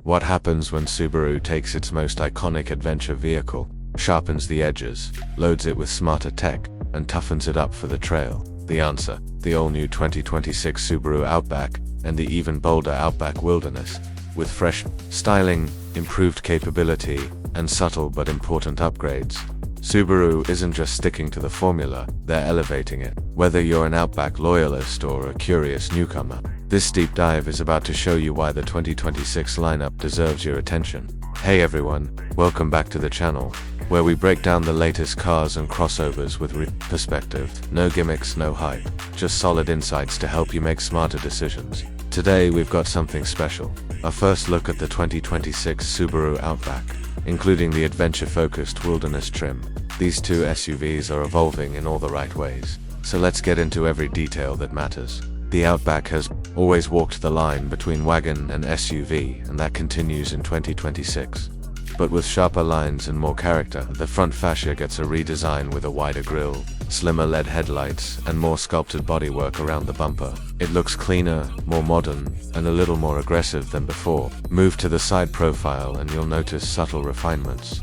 What happens when Subaru takes its most iconic adventure vehicle, sharpens the edges, loads it with smarter tech, and toughens it up for the trail? The answer: the all-new 2026 Subaru Outback and the even bolder Outback Wilderness. With fresh styling, improved capability, and subtle but important upgrades, Subaru isn't just sticking to the formula, they're elevating it. Whether you're an Outback loyalist or a curious newcomer, this deep dive is about to show you why the 2026 lineup deserves your attention. Hey everyone, welcome back to the channel, where we break down the latest cars and crossovers with perspective. No gimmicks, no hype, just solid insights to help you make smarter decisions. Today we've got something special. A first look at the 2026 Subaru Outback, including the adventure-focused wilderness trim. These two SUVs are evolving in all the right ways, so let's get into every detail that matters. The Outback has always walked the line between wagon and SUV, and that continues in 2026. But with sharper lines and more character, the front fascia gets a redesign with a wider grille, slimmer LED headlights, and more sculpted bodywork around the bumper. It looks cleaner, more modern, and a little more aggressive than before. Move to the side profile and you'll notice subtle refinements.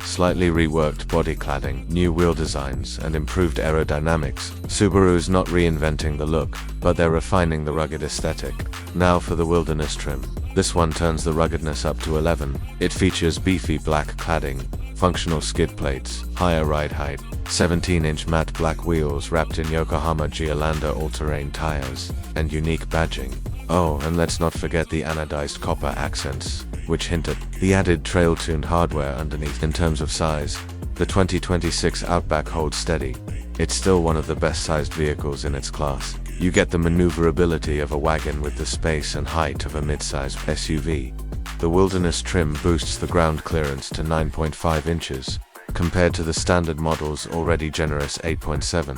Slightly reworked body cladding, new wheel designs, and improved aerodynamics. Subaru's not reinventing the look, but they're refining the rugged aesthetic. Now for the wilderness trim. This one turns the ruggedness up to 11. It features beefy black cladding, functional skid plates, higher ride height, 17-inch matte black wheels wrapped in Yokohama Gialanda all-terrain tires, and unique badging. Oh, and let's not forget the anodized copper accents, which hint at the added trail-tuned hardware underneath. In terms of size, the 2026 Outback holds steady. It's still one of the best-sized vehicles in its class. You get the maneuverability of a wagon with the space and height of a mid-size SUV. The wilderness trim boosts the ground clearance to 9.5 inches, compared to the standard model's already generous 8.7.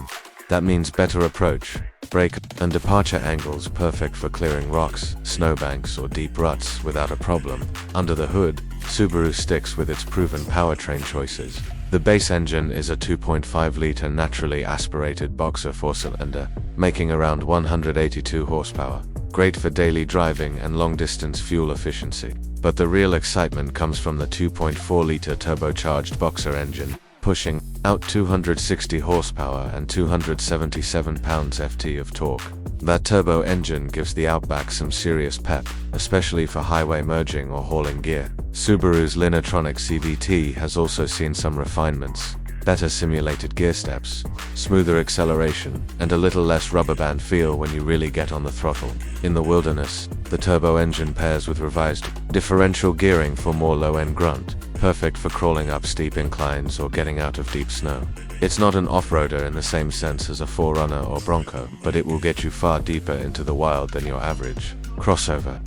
That means better approach, brake, and departure angles, perfect for clearing rocks, snowbanks, or deep ruts without a problem. Under the hood, Subaru sticks with its proven powertrain choices. The base engine is a 2.5-liter naturally aspirated boxer 4-cylinder, making around 182 horsepower. Great for daily driving and long-distance fuel efficiency. But the real excitement comes from the 2.4-liter turbocharged boxer engine, pushing out 260 horsepower and 277 pounds-ft of torque. That turbo engine gives the Outback some serious pep, especially for highway merging or hauling gear. Subaru's Linetronic CVT has also seen some refinements. Better simulated gear steps, smoother acceleration, and a little less rubber band feel when you really get on the throttle. In the wilderness, the turbo engine pairs with revised differential gearing for more low-end grunt, perfect for crawling up steep inclines or getting out of deep snow. It's not an off-roader in the same sense as a 4Runner or Bronco, but it will get you far deeper into the wild than your average crossover.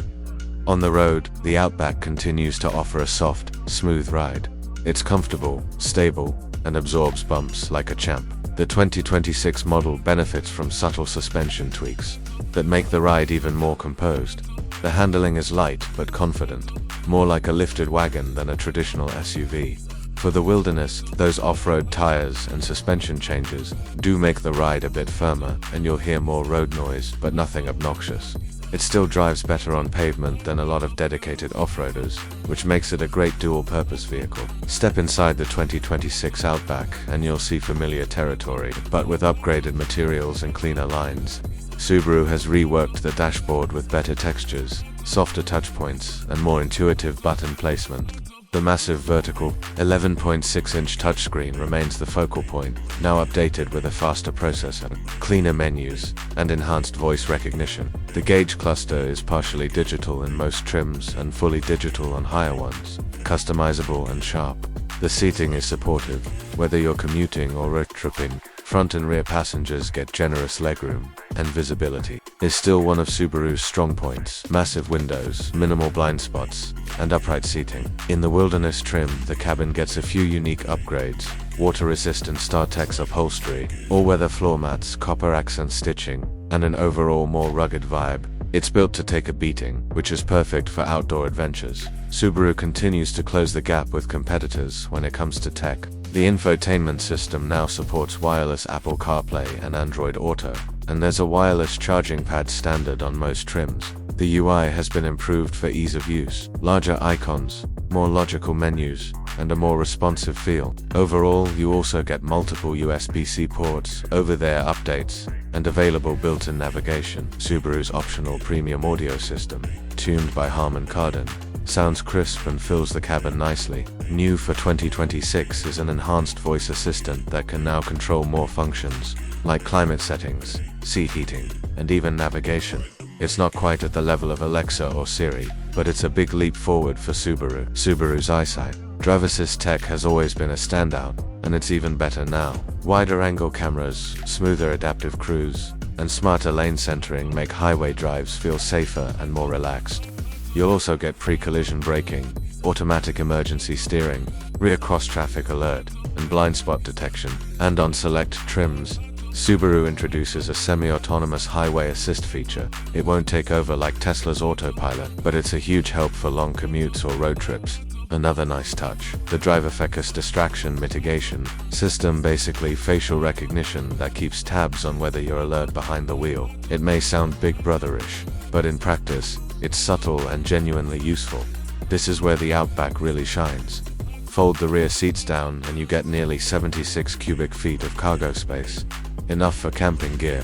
On the road, the Outback continues to offer a soft, smooth ride. It's comfortable, stable, and absorbs bumps like a champ. The 2026 model benefits from subtle suspension tweaks that make the ride even more composed. The handling is light but confident, more like a lifted wagon than a traditional SUV. For the wilderness, those off-road tires and suspension changes do make the ride a bit firmer, and you'll hear more road noise, but nothing obnoxious. It still drives better on pavement than a lot of dedicated off-roaders, which makes it a great dual-purpose vehicle. Step inside the 2026 Outback and you'll see familiar territory, but with upgraded materials and cleaner lines. Subaru has reworked the dashboard with better textures, softer touchpoints, and more intuitive button placement. The massive vertical, 11.6-inch touchscreen remains the focal point, now updated with a faster processor, cleaner menus, and enhanced voice recognition. The gauge cluster is partially digital in most trims and fully digital on higher ones, customizable and sharp. The seating is supportive, whether you're commuting or road tripping. Front and rear passengers get generous legroom, and visibility is still one of Subaru's strong points. Massive windows, minimal blind spots, and upright seating. In the wilderness trim, the cabin gets a few unique upgrades: water-resistant StarTex upholstery, all-weather floor mats, copper accent stitching, and an overall more rugged vibe. It's built to take a beating, which is perfect for outdoor adventures. Subaru continues to close the gap with competitors when it comes to tech. The infotainment system now supports wireless Apple CarPlay and Android Auto, and there's a wireless charging pad standard on most trims. The UI has been improved for ease of use, larger icons, more logical menus, and a more responsive feel. Overall, you also get multiple USB-C ports, over-the-air updates, and available built-in navigation. Subaru's optional premium audio system, tuned by Harman Kardon, sounds crisp and fills the cabin nicely. New for 2026 is an enhanced voice assistant that can now control more functions, like climate settings, seat heating, and even navigation. It's not quite at the level of Alexa or Siri, but it's a big leap forward for Subaru's eyesight. Driver assist tech has always been a standout, and it's even better now. Wider angle cameras, smoother adaptive cruise, and smarter lane centering make highway drives feel safer and more relaxed. You'll also get pre-collision braking, automatic emergency steering, rear cross-traffic alert, and blind spot detection. And on select trims, Subaru introduces a semi-autonomous highway assist feature. It won't take over like Tesla's autopilot, but it's a huge help for long commutes or road trips. Another nice touch, the driver focus distraction mitigation system, basically facial recognition that keeps tabs on whether you're alert behind the wheel. It may sound Big Brother-ish, but in practice, it's subtle and genuinely useful. This is where the Outback really shines. Fold the rear seats down and you get nearly 76 cubic feet of cargo space. Enough for camping gear,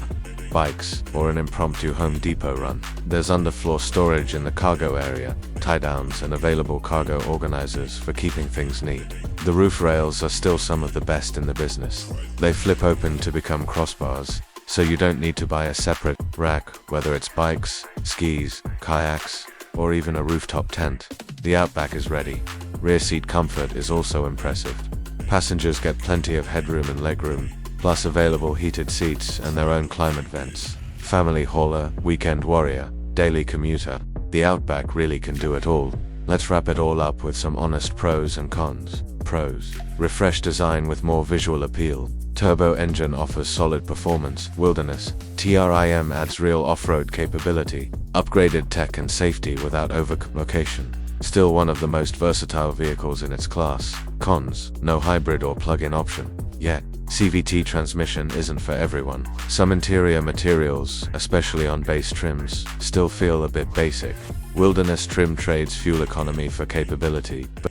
bikes, or an impromptu Home Depot run. There's underfloor storage in the cargo area, tie-downs, and available cargo organizers for keeping things neat. The roof rails are still some of the best in the business. They flip open to become crossbars, so you don't need to buy a separate rack, whether it's bikes, skis, kayaks, or even a rooftop tent. The Outback is ready. Rear seat comfort is also impressive. Passengers get plenty of headroom and legroom, plus available heated seats and their own climate vents. Family hauler, weekend warrior, daily commuter, the Outback really can do it all. Let's wrap it all up with some honest pros and cons. Pros: refreshed design with more visual appeal. Turbo engine offers solid performance. Wilderness: TRIM adds real off-road capability. Upgraded tech and safety without overcomplication. Still one of the most versatile vehicles in its class. Cons: no hybrid or plug-in option yet. CVT transmission isn't for everyone. Some interior materials, especially on base trims, still feel a bit basic. Wilderness trim trades fuel economy for capability, but